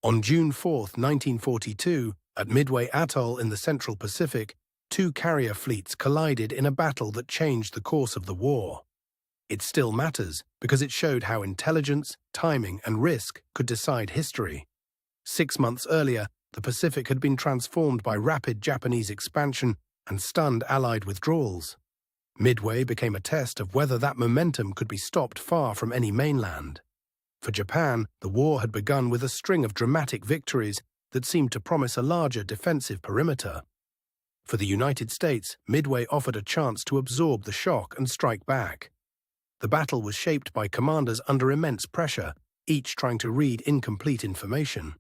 On June 4, 1942, at Midway Atoll in the Central Pacific, two carrier fleets collided in a battle that changed the course of the war. It still matters because it showed how intelligence, timing, and risk could decide history. 6 months earlier, the Pacific had been transformed by rapid Japanese expansion and stunned Allied withdrawals. Midway became a test of whether that momentum could be stopped far from any mainland. For Japan, the war had begun with a string of dramatic victories that seemed to promise a larger defensive perimeter. For the United States, Midway offered a chance to absorb the shock and strike back. The battle was shaped by commanders under immense pressure, each trying to read incomplete information.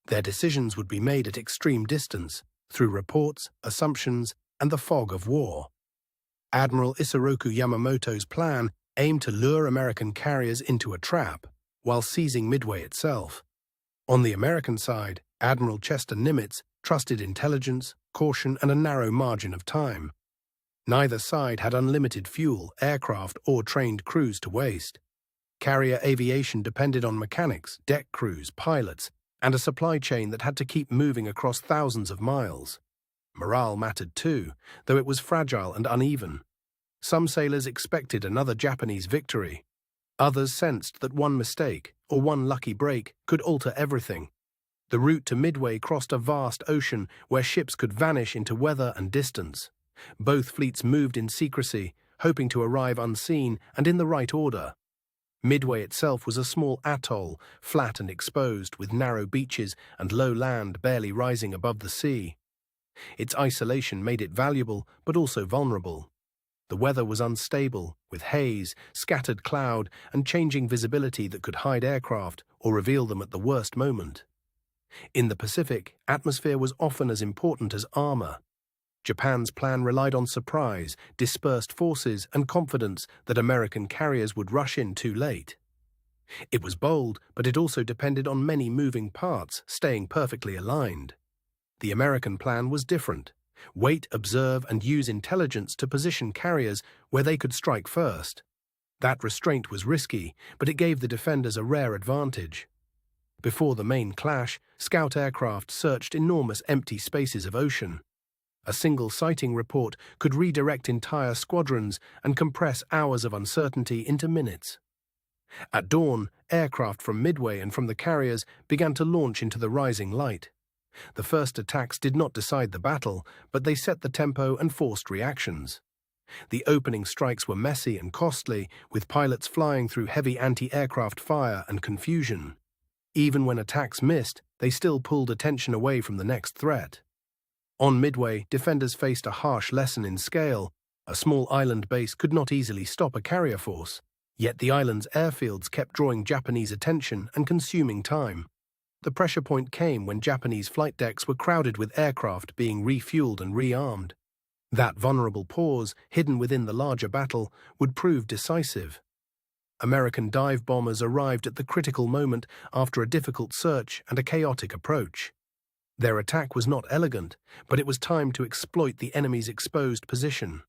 Their decisions would be made at extreme distance, through reports, assumptions, and the fog of war. Admiral Isoroku Yamamoto's plan aimed to lure American carriers into a trap, while seizing Midway itself. On the American side, Admiral Chester Nimitz trusted intelligence, caution, and a narrow margin of time. Neither side had unlimited fuel, aircraft, or trained crews to waste. Carrier aviation depended on mechanics, deck crews, pilots, and a supply chain that had to keep moving across thousands of miles. Morale mattered too, though it was fragile and uneven. Some sailors expected another Japanese victory. Others sensed that one mistake, or one lucky break, could alter everything. The route to Midway crossed a vast ocean where ships could vanish into weather and distance. Both fleets moved in secrecy, hoping to arrive unseen and in the right order. Midway itself was a small atoll, flat and exposed, with narrow beaches and low land barely rising above the sea. Its isolation made it valuable, but also vulnerable. The weather was unstable, with haze, scattered cloud, and changing visibility that could hide aircraft or reveal them at the worst moment. In the Pacific, atmosphere was often as important as armor. Japan's plan relied on surprise, dispersed forces, and confidence that American carriers would rush in too late. It was bold, but it also depended on many moving parts staying perfectly aligned. The American plan was different. Wait, observe, and use intelligence to position carriers where they could strike first. That restraint was risky, but it gave the defenders a rare advantage. Before the main clash, scout aircraft searched enormous empty spaces of ocean. A single sighting report could redirect entire squadrons and compress hours of uncertainty into minutes. At dawn, aircraft from Midway and from the carriers began to launch into the rising light. The first attacks did not decide the battle, but they set the tempo and forced reactions. The opening strikes were messy and costly, with pilots flying through heavy anti-aircraft fire and confusion. Even when attacks missed, they still pulled attention away from the next threat. On Midway, defenders faced a harsh lesson in scale. A small island base could not easily stop a carrier force, yet the island's airfields kept drawing Japanese attention and consuming time. The pressure point came when Japanese flight decks were crowded with aircraft being refueled and rearmed. That vulnerable pause, hidden within the larger battle, would prove decisive. American dive bombers arrived at the critical moment after a difficult search and a chaotic approach. Their attack was not elegant, but it was time to exploit the enemy's exposed position.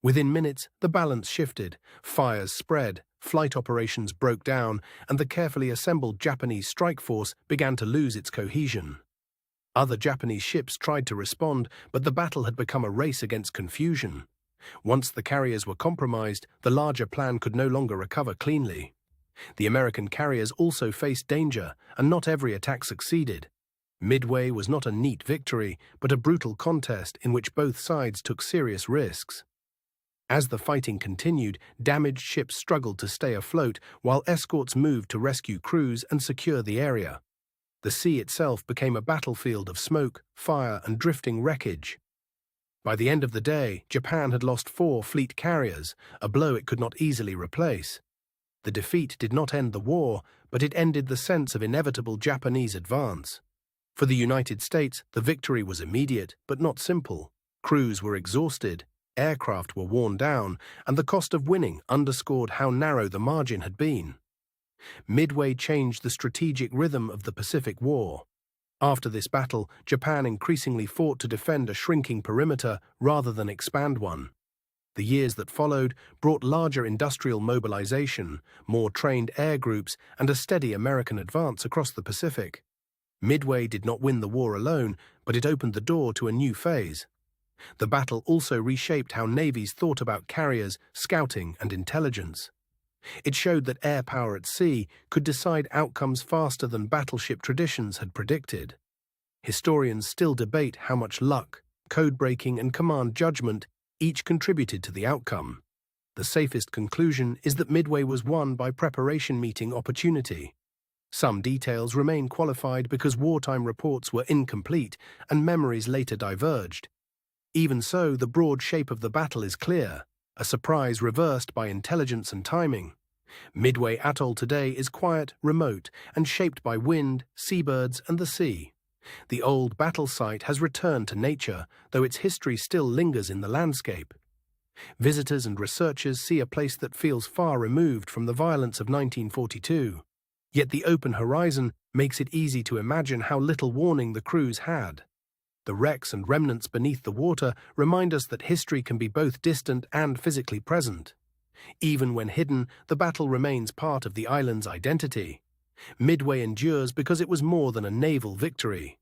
Within minutes, the balance shifted, fires spread, flight operations broke down, and the carefully assembled Japanese strike force began to lose its cohesion. Other Japanese ships tried to respond, but the battle had become a race against confusion. Once the carriers were compromised, the larger plan could no longer recover cleanly. The American carriers also faced danger, and not every attack succeeded. Midway was not a neat victory, but a brutal contest in which both sides took serious risks. As the fighting continued, damaged ships struggled to stay afloat, while escorts moved to rescue crews and secure the area. The sea itself became a battlefield of smoke, fire, and drifting wreckage. By the end of the day, Japan had lost 4 fleet carriers, a blow it could not easily replace. The defeat did not end the war, but it ended the sense of inevitable Japanese advance. For the United States, the victory was immediate, but not simple. Crews were exhausted, aircraft were worn down, and the cost of winning underscored how narrow the margin had been. Midway changed the strategic rhythm of the Pacific War. After this battle, Japan increasingly fought to defend a shrinking perimeter rather than expand one. The years that followed brought larger industrial mobilization, more trained air groups, and a steady American advance across the Pacific. Midway did not win the war alone, but it opened the door to a new phase. The battle also reshaped how navies thought about carriers, scouting, and intelligence. It showed that air power at sea could decide outcomes faster than battleship traditions had predicted. Historians still debate how much luck, code-breaking, and command judgment each contributed to the outcome. The safest conclusion is that Midway was won by preparation meeting opportunity. Some details remain qualified because wartime reports were incomplete and memories later diverged. Even so, the broad shape of the battle is clear, a surprise reversed by intelligence and timing. Midway Atoll today is quiet, remote, and shaped by wind, seabirds, and the sea. The old battle site has returned to nature, though its history still lingers in the landscape. Visitors and researchers see a place that feels far removed from the violence of 1942. Yet the open horizon makes it easy to imagine how little warning the crews had. The wrecks and remnants beneath the water remind us that history can be both distant and physically present. Even when hidden, the battle remains part of the island's identity. Midway endures because it was more than a naval victory.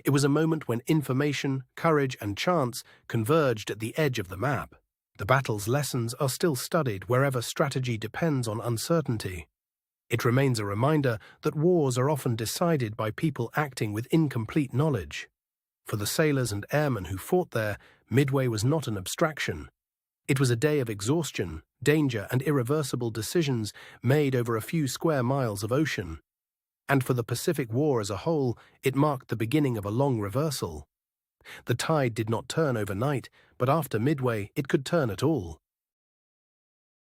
It was a moment when information, courage, and chance converged at the edge of the map. The battle's lessons are still studied wherever strategy depends on uncertainty. It remains a reminder that wars are often decided by people acting with incomplete knowledge. For the sailors and airmen who fought there, Midway was not an abstraction. It was a day of exhaustion, danger, and irreversible decisions made over a few square miles of ocean. And for the Pacific War as a whole, it marked the beginning of a long reversal. The tide did not turn overnight, but after Midway, it could turn at all.